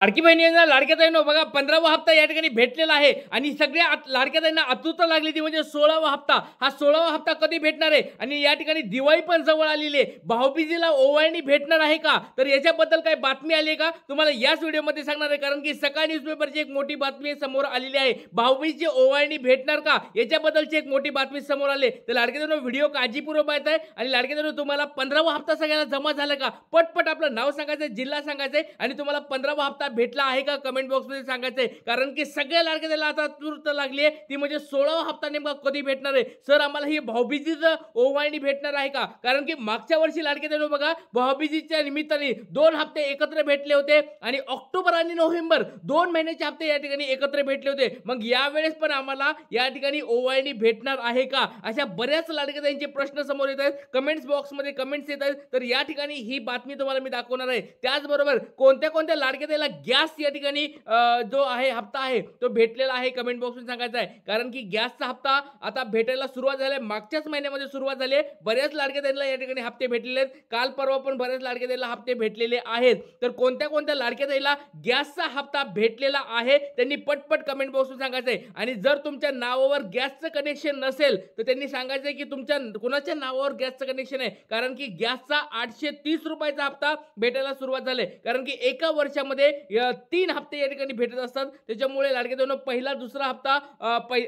लाडकी बहिणींना लाडक्या ताईंनो बघा 15वा हप्ता या ठिकाणी भेटलेला आहे आणि सगळ्या लाडक्या ताईंना आतुरता लागली ती म्हणजे 16वा हप्ता. हा 16वा हप्ता कधी भेटणार आहे आणि या ठिकाणी दिवाळी पण जवळ आलेली आहे. भाऊबीजेला ओवाळणी भेटणार आहे का? तर याच्याबद्दल काही बातमी आली आहे का? तुम्हाला याच व्हिडिओमध्ये सांगणार आहे कारण की सकाळ न्यूजपेपरची एक मोठी बातमी समोर आलेली आहे. भाऊबीजेची ओवाळणी भेटणार का? याच्याबद्दलची एक मोठी बातमी समोर आली. तर लाडक्या ताईंनो व्हिडिओ काळजीपूर्वक पाहताय आणि लाडक्या ताईंनो तुम्हाला 15वा हप्ता सगळ्याला जमा झाला का? पटपट आपलं नाव सांगायचं, जिल्हा सांगायचं आणि तुम्हाला 15वा हप्ता भेटला आहे का कमेंट बॉक्समध्ये सांगायचंय कारण की सगळ्या लाडक्या ताईला आता आतुरता लागली आहे ती म्हणजे 16वा हप्ता नेमका कधी भेटणार आहे. सर आम्हाला ही भाऊबीजेचं ओवाळणी भेटणार आहे का? कारण की मागच्या वर्षी लाडक्या ताईंनो बघा भाऊबीजेच्या निमित्ताने 2 हप्ते एकत्र भेटले होते आणि ऑक्टोबर आणि नोव्हेंबर 2 महिन्याचे हप्ते या ठिकाणी एकत्र भेटले होते. मग यावेळेस पण आम्हाला या ठिकाणी ओवाळणी भेटणार आहे का? अशा बऱ्याच लाडक्या ताईंचे प्रश्न समोर येत आहेत. कमेंट्स बॉक्समध्ये कमेंट्स येत आहेत. तर या ठिकाणी ही बातमी तुम्हाला मी दाखवणार आहे. त्याचबरोबर कोणत्या कोणत्या लाडक्या ताईला गॅस या ठिकाणी जो आहे हप्ता आहे तो भेटलेला आहे कमेंट बॉक्समध्ये सांगायचा आहे कारण की गॅसचा हप्ता आता भेटायला सुरुवात झाली आहे. मागच्याच महिन्यामध्ये सुरुवात झाली आहे. बऱ्याच लाडक्या ताईंना या ठिकाणी हप्ते भेटलेले आहेत. काल परवा पण बऱ्याच लाडक्या ताईंना हप्ते भेटलेले आहेत. तर कोणत्या कोणत्या लाडक्या ताईला गॅसचा हप्ता भेटलेला आहे त्यांनी पटपट कमेंट बॉक्समध्ये सांगायचं आहे. आणि जर तुमच्या नावावर गॅसचं कनेक्शन नसेल तर त्यांनी सांगायचं आहे की तुमच्या कोणाच्या नावावर गॅसचं कनेक्शन आहे कारण की गॅसचा 830 रुपयाचा हप्ता भेटायला सुरुवात झाली कारण की एका वर्षामध्ये 3 हप्ते या ठिकाणी भेटत असतात. त्याच्यामुळे लाडक्या ताईंनो पहिला दुसरा हप्ता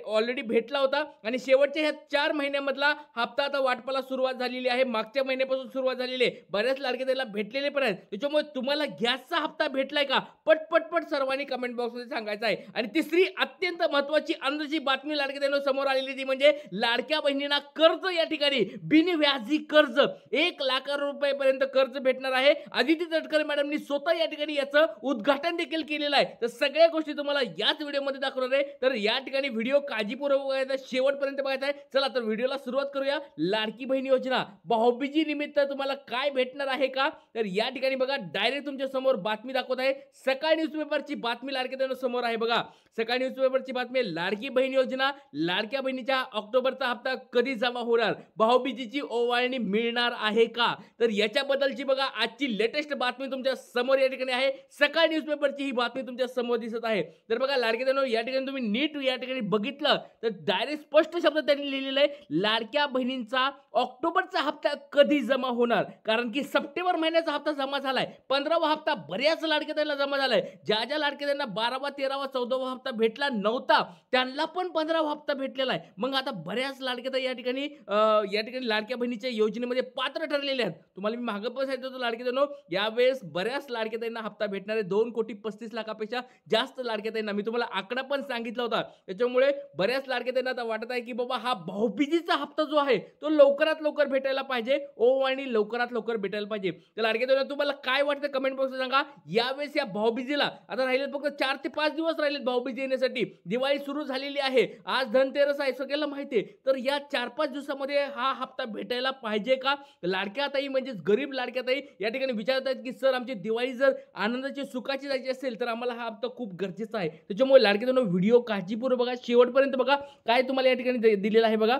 ऑलरेडी भेटला होता आणि शेवटच्या ह्या 4 महिन्यामधला हप्ता आता वाटपाला सुरुवात झालेली आहे. मागच्या महिन्यापासून सुरुवात झालेली आहे. बऱ्याच लाडक्या ताईला भेटलेले पण आहेत. त्याच्यामुळे तुम्हाला गॅसचा हप्ता भेटलाय का? पटपट सर्वांनी कमेंट बॉक्समध्ये सांगायचं आहे. आणि तिसरी अत्यंत महत्त्वाची आनंदाची बातमी लाडक्या ताईंनो समोर आलेली ती म्हणजे लाडक्या बहिणींना कर्ज या ठिकाणी बिनव्याजी कर्ज 1 लाख रुपयापर्यंत कर्ज भेटणार आहे. आदिती तटकरे मॅडमनी स्वतः या ठिकाणी याचं उद्घाटन देखील केलेलं आहे. तर सगळ्या गोष्टी तुम्हाला याच व्हिडिओमध्ये दाखवणार आहे. तर या ठिकाणी व्हिडिओ काळजीपूर्वक बघायचा, शेवटपर्यंत बघायचा आहे. चला तर व्हिडिओला सुरुवात करूया. लाडकी बहीण योजना भाऊबीजी निमित्त तुम्हाला काय भेटणार आहे का? तर या ठिकाणी बघा डायरेक्ट तुमच्या समोर बातमी दाखवत आहे. सकाळ न्यूजपेपरची बातमी लाडक्या ताईंनो समोर आहे बघा. सकाळ न्यूजपेपरची बातमी आहे. लाडकी बहीण योजना लाडक्या बहिणीच्या ऑक्टोबरचा हप्ता कधी जमा होणार? भाऊबीजेची ओवाळणी मिळणार आहे का? तर याच्याबद्दलची बघा आजची लेटेस्ट बातमी तुमच्या समोर या ठिकाणी आहे. सकाळ न्यूजपेपरची ही बातमी तुमच्या समोर दिसत आहे. तर बघा लाडक्या ताईंनो या ठिकाणी तुम्ही नीट या ठिकाणी बघितलं तर डायरेक्ट स्पष्ट शब्दात त्यांनी लिहिलेलं आहे लाडक्या बहिणींचा ऑक्टोबरचा हप्ता कधी जमा होणार? कारण की सप्टेंबर महिन्याचा हप्ता जमा झालाय. 15वा हप्ता बऱ्याच लाडक्या ताईंना जमा झालाय. ज्या लाडक्या ताईंना 12वा 13वा 14वा हप्ता भेटला नव्हता त्यांना पण 15वा हप्ता भेटलेला आहे. मग आता बऱ्याच लाडक्या ताई या ठिकाणी लाडक्या बहिणीच्या योजनेमध्ये पात्र ठरलेले आहेत. तुम्हाला मी मागं पण सांगितलं होतं लाडक्या ताईंनो यावेळेस बऱ्याच लाडक्या ताईंना हप्ता भेटणार आहे. 2,35,00,000पेक्षा जास्त लाडक्या ताईंना मी तुम्हाला आकडा पण सांगितला होता. त्याच्यामुळे बऱ्याच लाडक्या ताईंना आता वाटत आहे की बाबा हा भाऊबीजेचा हप्ता जो आहे तो लवकरात लवकर भेटायला पाहिजे. ओवाळणी लवकरात लवकर भेटायला पाहिजे. तर लाडक्या ताईंनो तुम्हाला काय वाटतं कमेंट बॉक्समध्ये सांगा. यावेळेस या भाऊबीजेला आता राहिलेत फक्त 4 ते 5 दिवस राहिलेत भाऊबीजे येण्यासाठी. दिवाळी सुरू झालेली आहे. आज धनतेरस आहे सगळ्याला माहिती आहे. तर या 4-5 दिवसामध्ये हा हप्ता भेटायला पाहिजे का? लाडक्या ताई म्हणजे गरीब लाडक्या ताई या ठिकाणी विचारत आहेत की सर आमची दिवाळी जर आनंदाची सुखाची जायची असेल तर आम्हाला हा हप्ता खूप गरजेचा आहे. त्याच्यामुळे लाडक्या ताईंनो व्हिडिओ काळजीपूर्वक बघा, शेवटपर्यंत बघा. काय तुम्हाला या ठिकाणी दिलेलं आहे बघा.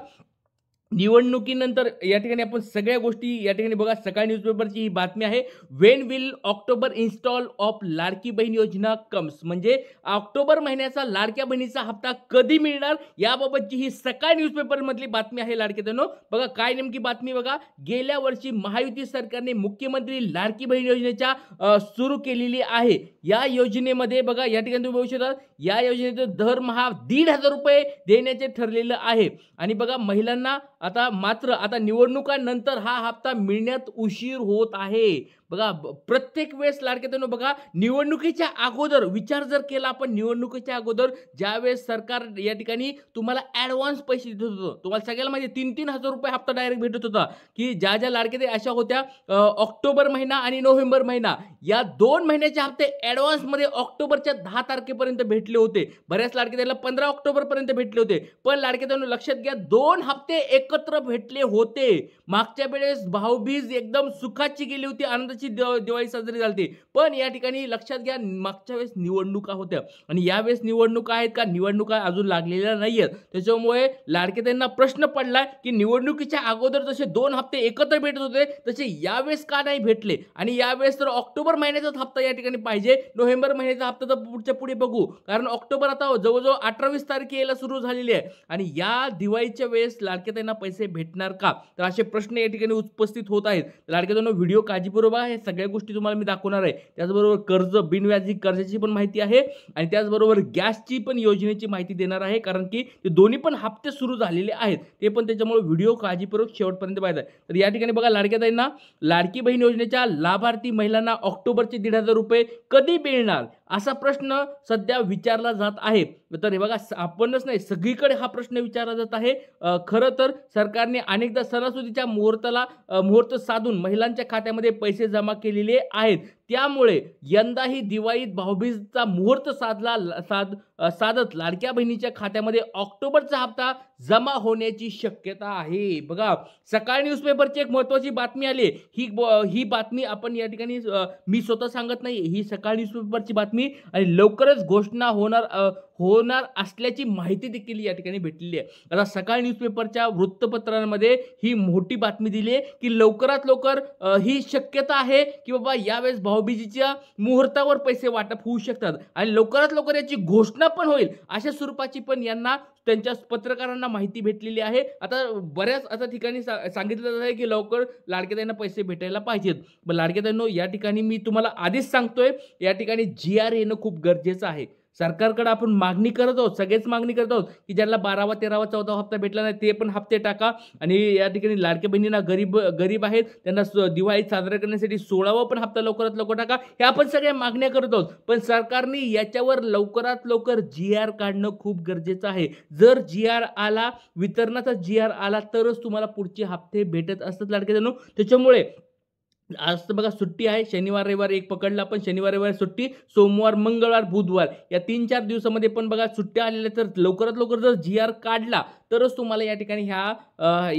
निवडणुकीनंतर या ठिकाणी आपण सगळ्या गोष्टी या ठिकाणी बघा. सकाळ न्यूजपेपरची ही बातमी आहे. When will October install of Ladki Bahin Yojana comes म्हणजे ऑक्टोबर महिन्याचा लाडक्या बहिणीचा हप्ता कधी मिळणार याबाबतची ही सकाळ न्यूजपेपर मधली बातमी आहे लाडक्या ताईंनो. बघा काय नेमकी बातमी बघा. गेल्या वर्षी महायुती सरकारने मुख्यमंत्री लाडकी बहीण योजनेच्या सुरू केलेली आहे. या योजनेमध्ये बघा या ठिकाणी तुम्ही बघू शकता या योजनेचं दरमहा 1,500 रुपये देण्याचे ठरलेलं आहे. आणि बघा महिलांना आता निवडणुकांनंतर हा हप्ता मिळण्यात उशीर होत आहे. बघा प्रत्येक वेळेस लाडक्या ताईंनो बघा निवडणुकीच्या अगोदर विचार जर केला आपण निवडणुकीच्या अगोदर ज्यावेळेस सरकार या ठिकाणी तुम्हाला ॲडव्हान्स पैसे देत होतं. तुम्हाला सगळ्याला माहिती 3,000 रुपये हप्ता डायरेक्ट भेटत होता की ज्या लाडक्या ताई अशा होत्या ऑक्टोबर महिना आणि नोव्हेंबर महिना या 2 महिन्याचे हप्ते ॲडव्हान्समध्ये ऑक्टोबरच्या 10 तारखेपर्यंत भेटले होते. बऱ्याच लाडक्या ताईला 15 ऑक्टोबरपर्यंत भेटले होते. पण लाडक्या ताईंनो लक्षात घ्या 2 हप्ते एकत्र भेटले होते. मागच्या वेळेस भाऊबीज एकदम सुखाची गेली होती, आनंदाची आनंदाची दिवाळी साजरी झाली. पण या ठिकाणी लक्षात घ्या, मागच्या वेळेस निवडणुका होत्या आणि यावेळेस निवडणुका आहेत का? निवडणुका अजून लागलेल्या नाहीयेत. त्याच्यामुळे लाडक्या प्रश्न पडलाय की निवडणुकीच्या अगोदर जसे 2 हप्ते एकत्र भेटत होते तसे यावेळेस का नाही भेटले? आणि यावेळेस तर ऑक्टोबर महिन्याचाच हप्ता या ठिकाणी पाहिजे. नोव्हेंबर महिन्याचा हप्ता तर पुढच्या पुढे बघू, कारण ऑक्टोबर आता जवळजवळ 18-20 तारीख यायला सुरू झालेली आहे आणि या दिवाळीच्या वेळेस लाडक्या पैसे भेटणार का? तर असे प्रश्न या ठिकाणी उपस्थित होत आहेत. लाडक्या व्हिडिओ काळजीपूर्वक बघा, हे सगळ्या गोष्टी तुम्हाला मी दाखवणार आहे. त्याचबरोबर कर्ज, बिनव्याजी कर्जाची पण माहिती आहे आणि त्याचबरोबर गॅसची पण योजनेची माहिती देणार आहे, कारण की ते दोन्ही पण हप्ते सुरू झालेले आहेत. ते पण त्याच्यामुळे व्हिडिओ काळजीपूर्वक शेवटपर्यंत पाहायचा. तर या ठिकाणी बघा, लाडक्या लाडकी बहीण योजनेच्या लाभार्थी महिलांना ऑक्टोबरचे 1,500 रुपये कधी मिळणार असा प्रश्न सध्या विचारला जात आहे. तर हे बघा, आपणच नाही सगळीकडे हा प्रश्न विचारला जात आहे. खरं तर सरकारने अनेकदा सणासुदीच्या मुहूर्त साधून महिलांच्या खात्यामध्ये पैसे जमा केलेले आहेत. त्यामुळे यंदाही दिवाळीत भाऊबीजचा मुहूर्त साधत लाडक्या बहिणीच्या खात्यामध्ये ऑक्टोबरचा हप्ता जमा होण्याची शक्यता आहे. बघा, सकाळ न्यूजपेपरची एक महत्त्वाची बातमी आली. ही बातमी आपण या ठिकाणी मी स्वतः सांगत नाही, ही सकाळ न्यूजपेपरची बातमी आणि लवकरच घोषणा होणार असल्याची माहिती देखील या ठिकाणी भेटलेली आहे. आता सकाळ न्यूजपेपरच्या वृत्तपत्रांमध्ये ही मोठी बातमी दिली आहे की लवकरात लवकर ही शक्यता आहे की बाबा यावेळेस भाऊबीजेच्या मुहूर्तावर पैसे वाटप होऊ शकतात आणि लवकरात लवकर याची घोषणा पण होईल, अशा स्वरूपाची पण यांना त्यांच्या पत्रकारांना माहिती भेटलेली आहे. आता ठिकाणी सांगितलं जात आहे की लवकर लाडक्या पैसे भेटायला पाहिजेत. लाडक्या या ठिकाणी मी तुम्हाला आधीच सांगतोय, या ठिकाणी GR येणं खूप गरजेचं आहे. सरकारकडे आपण मागणी करत आहोत, सगळेच मागणी करत आहोत की ज्यांना 12वा 13वा 14वा हप्ता भेटला नाही ते पण हप्ते टाका आणि या ठिकाणी लाडक्या बहिणींना गरीब आहेत त्यांना दिवाळी साजरा करण्यासाठी 16वा पण हप्ता लवकरात लवकर टाका. हे आपण सगळ्या मागण्या करत आहोत, पण सरकारने याच्यावर लवकरात लवकर GR काढणं खूप गरजेचं आहे. जर GR आला, वितरणाचा GR आला तरच तुम्हाला पुढचे हप्ते भेटत असतात लाडक्या. त्याच्यामुळे आज तर बघा सुट्टी आहे, शनिवार रविवार एक पकडला, पण शनिवार रविवार सुट्टी, सोमवार मंगळवार बुधवार या 3-4 दिवसामध्ये पण बघा सुट्ट्या आलेल्या. तर लवकरात लवकर जर GR काढला तरच तुम्हाला या ठिकाणी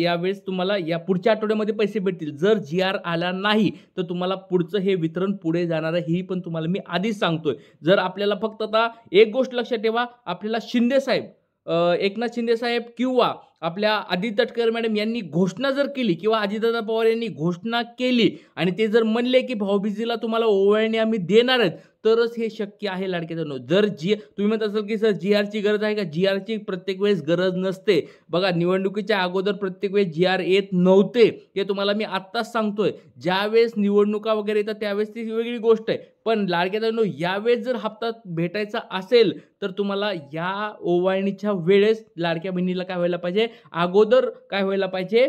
यावेळेस तुम्हाला या पुढच्या आठवड्यामध्ये पैसे भेटतील. जर GR आला नाही तर तुम्हाला पुढचं हे वितरण पुढे जाणार आहे, ही पण तुम्हाला मी आधीच सांगतोय. जर आपल्याला फक्त आता एक गोष्ट लक्षात ठेवा, आपल्याला एकनाथ शिंदे साहेब किंवा आपल्या आदित्य तटकरे मॅडम यांनी घोषणा जर केली किंवा अजितदादा पवार यांनी घोषणा केली आणि ते जर म्हणले की भाऊबीजेला तुम्हाला ओवाळणी आम्ही देणार आहेत, तरच हे शक्य आहे लाडक्याजनो. जर तुम्ही म्हणत असाल की सर GRची गरज आहे का? GRची प्रत्येक वेळेस गरज नसते. बघा, निवडणुकीच्या अगोदर प्रत्येक वेळेस GR येत नव्हते, हे तुम्हाला मी आत्ताच सांगतोय. ज्यावेळेस निवडणुका वगैरे येतात त्यावेळेस ती वेगळी गोष्ट आहे, पण लाडक्याजनो यावेळेस जर हप्ता भेटायचा असेल तर तुम्हाला या ओवाळणीच्या वेळेस लाडक्या बहिणीला काय व्हायला पाहिजे, अगोदर काय व्हायला पाहिजे,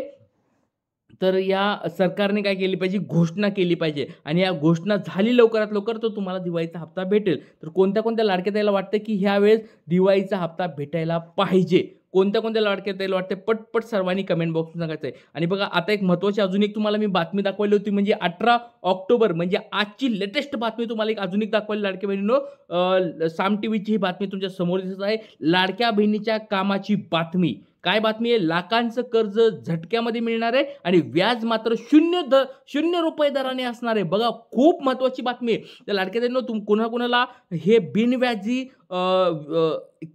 तर या सरकारने काय केली पाहिजे, घोषणा केली पाहिजे आणि या घोषणा झाली लवकरात लवकर तर तुम्हाला दिवाळीचा हप्ता भेटेल. तर कोणत्या लाडक्या ताईला वाटतं की ह्यावेळेस दिवाळीचा हप्ता भेटायला पाहिजे? कोणत्या लाडक्या ताईला वाटते? पटपट सर्वांनी कमेंट बॉक्समध्ये सांगायचं आहे. आणि बघा, आता एक महत्त्वाची अजून एक तुम्हाला मी बातमी दाखवली होती, म्हणजे 18 ऑक्टोबर म्हणजे आजची लेटेस्ट बातमी तुम्हाला एक अजून एक दाखवली लाडक्या बहिणींनो. साम टीव्हीची ही बातमी तुमच्या समोर दिसत आहे. लाडक्या बहिणीच्या कामाची बातमी. काय बातमी आहे? लाखांचं कर्ज झटक्यामध्ये मिळणार आहे आणि व्याज मात्र 0 रुपये दराने असणार आहे. बघा, खूप महत्त्वाची बातमी आहे. तर लाडक्या बहिणींनो, कुणाला हे बिनव्याजी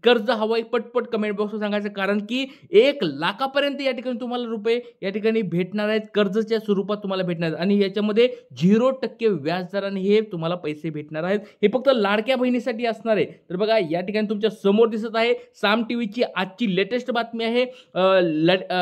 कर्ज हवंय पटपट कमेंट बॉक्सवर सांगायचं, कारण की 1 लाखापर्यंत या ठिकाणी तुम्हाला रुपये या ठिकाणी भेटणार आहेत, कर्जच्या स्वरूपात तुम्हाला भेटणार आहेत आणि याच्यामध्ये 0% व्याजदराने हे तुम्हाला पैसे भेटणार आहेत. हे फक्त लाडक्या बहिणीसाठी असणार आहे. तर बघा, या ठिकाणी तुमच्या समोर दिसत आहे साम टीव्हीची आजची लेटेस्ट बातमी आहे.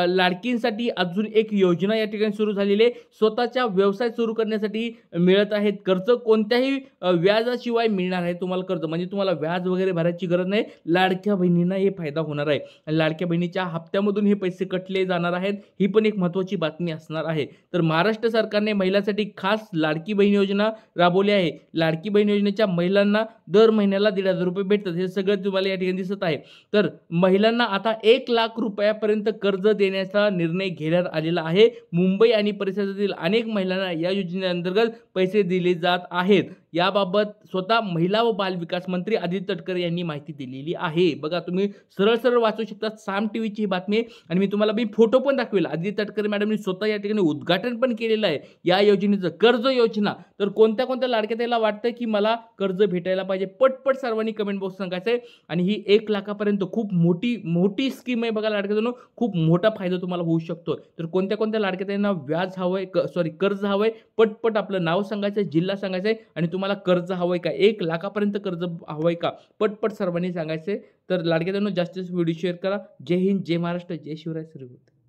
लाडकींसाठी अजून एक योजना या ठिकाणी सुरू झालेली आहे. स्वतःचा व्यवसाय सुरू करण्यासाठी मिळत आहेत कर्ज, कोणत्याही व्याजाशिवाय मिळणार आहे तुम्हाला कर्ज, म्हणजे तुम्हाला व्याज वगैरे भरायची गरज नाही. लाडक्या बहिणींना हे फायदा होणार आहे आणि लाडक्या बहिणीच्या हप्त्यामधून हे पैसे कटले जाणार आहेत. ही पण एक महत्त्वाची बातमी असणार आहे. तर महाराष्ट्र सरकारने महिलांसाठी खास लाडकी बहीण योजना राबवली आहे. लाडकी बहीण योजनेच्या महिलांना दर महिन्याला 1,500 रुपये भेटतात. हे सगळं तुम्हाला या ठिकाणी दिसत आहे. तर महिलांना आता 1 लाख रुपयापर्यंत कर्ज देण्याचा निर्णय घेण्यात आलेला आहे. मुंबई आणि परिसरातील अनेक महिलांना या योजनेअंतर्गत पैसे दिले जात आहेत. याबाबत स्वतः महिला व बाल विकास मंत्री आदित्य तटकरे यांनी माहिती दिलेली आहे. बघा तुम्ही सरळ सरळ वाचू शकता. साम टीव्हीची ही बातमी आहे आणि मी तुम्हाला फोटो पण दाखवेल. आदित्य तटकरे मॅडमनी स्वतः या ठिकाणी उद्घाटन पण केलेलं आहे या योजनेचं, कर्ज योजना. तर कोणत्या कोणत्या लाडक्या ताईला वाटतं की मला कर्ज भेटायला पाहिजे, पटपट सर्वांनी कमेंट बॉक्स सांगायचं आहे. आणि ही 1 लाखापर्यंत खूप मोठी स्कीम आहे बघा लाडक्या ताईंनो, खूप मोठा फायदा तुम्हाला होऊ शकतो. तर कोणत्या कोणत्या लाडक्या ताईंना व्याज हवंय, कर्ज हवंय, पटपट आपलं नाव सांगायचं, जिल्हा सांगायचा आणि तुम्हाला कर्ज हवंय का, 1 लाखापर्यंत कर्ज हवंय का, पटपट सर्वांनी सांगायचंय. तर लाडक्या ताईंनो जास्तीत जास्त व्हिडिओ शेअर करा. जय हिंद, जय महाराष्ट्र, जय शिवराय. सर्व